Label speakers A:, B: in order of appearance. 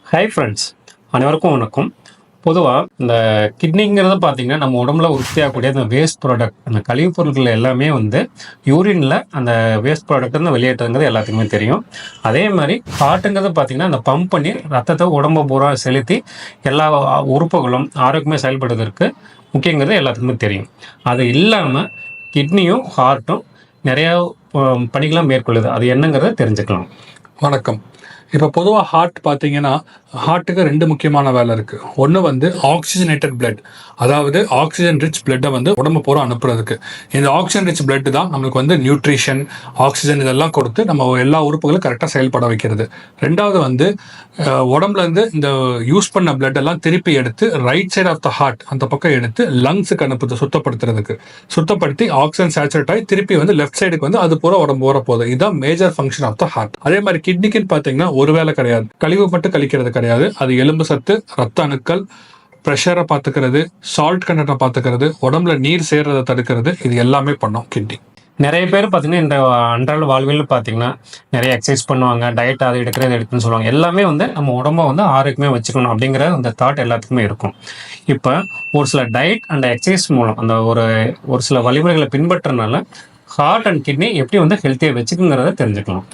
A: Hi friends, அனைவருக்கும் வணக்கம். பொதுவாக இந்த கிட்னிங்கிறது பார்த்தீங்கன்னா நம்ம உடம்புல உற்பத்தியாகக்கூடிய அந்த வேஸ்ட் ப்ராடக்ட், அந்த கழிவுப் பொருட்கள் எல்லாமே வந்து யூரினில் அந்த வேஸ்ட் ப்ராடக்ட் வந்து வெளியேற்றுங்கிறது எல்லாத்துக்குமே தெரியும். அதே மாதிரி ஹார்ட்டுங்கிறது பார்த்தீங்கன்னா அந்த பம்ப் பண்ணி ரத்தத்தை உடம்பு பூரா செலுத்தி எல்லா உறுப்புகளும் ஆரோக்கியமாக செயல்படுவதற்கு முக்கியங்கிறது எல்லாத்துக்குமே தெரியும். அது இல்லாமல் கிட்னியும் ஹார்ட்டும் நிறையா பணிகளை மேற்கொள்ளுது. அது என்னங்கிறத தெரிஞ்சுக்கலாம்.
B: வணக்கம். இப்போ பொதுவாக ஹார்ட் பார்த்தீங்கன்னா, ஹார்ட்டுக்கு 2 முக்கியமான வேலை இருக்குது. ஒன்று வந்து ஆக்சிஜனேட்டட் பிளட், அதாவது ஆக்சிஜன் ரிச் பிளட்டை வந்து உடம்பு பூரா அனுப்புறதுக்கு. இந்த ஆக்சிஜன் ரிச் பிளட் தான் நம்மளுக்கு வந்து நியூட்ரிஷன், ஆக்சிஜன் இதெல்லாம் கொடுத்து நம்ம எல்லா உறுப்புகளும் கரெக்டாக செயல்பட வைக்கிறது. ரெண்டாவது வந்து உடம்புலேருந்து இந்த யூஸ் பண்ண பிளட் எல்லாம் திருப்பி எடுத்து right side of the heart அந்த பக்கம் எடுத்து லங்ஸுக்கு அனுப்புது, சுத்தப்படுத்துறதுக்கு. சுத்தப்படுத்தி ஆக்சிஜன் சேச்சுரேட் ஆகி திருப்பி வந்து லெஃப்ட் சைடுக்கு வந்து அது பூரா உடம்பு பூரா போகுது. இதுதான் major function of the heart. அதே மாதிரி கிட்னிக்குன்னு பார்த்தீங்கன்னா ஒரு வேலை கிடையாது, கழிவு மட்டும் கழிக்கிறது கிடையாது. அது எலும்பு சத்து, ரத்த அணுக்கள், ப்ரெஷரை பார்த்துக்கிறது, சால்ட் கண்டென்ட்டை பார்த்துக்கிறது, உடம்புல நீர் சேர்றதை தடுக்கிறது, இது எல்லாமே பண்ணும் கிட்னி.
A: நிறைய பேர் பார்த்தீங்கன்னா இந்த அன்றாட வாழ்வியல் பார்த்தீங்கன்னா நிறைய எக்ஸசைஸ் பண்ணுவாங்க, டயட் அது எடுக்கிறது எடுக்குன்னு சொல்லுவாங்க. எல்லாமே வந்து நம்ம உடம்ப வந்து ஆரோக்கியமாக வச்சுக்கணும் அப்படிங்கிற அந்த தாட் எல்லாத்துக்குமே இருக்கும். இப்போ ஒரு சில டயட் அண்ட் எக்ஸசைஸ் மூலம் அந்த ஒரு சில வழிமுறைகளை பின்பற்றனால ஹார்ட் அண்ட் கிட்னி எப்படி வந்து ஹெல்த்தியாக வச்சுக்குங்கிறத தெரிஞ்சுக்கலாம்.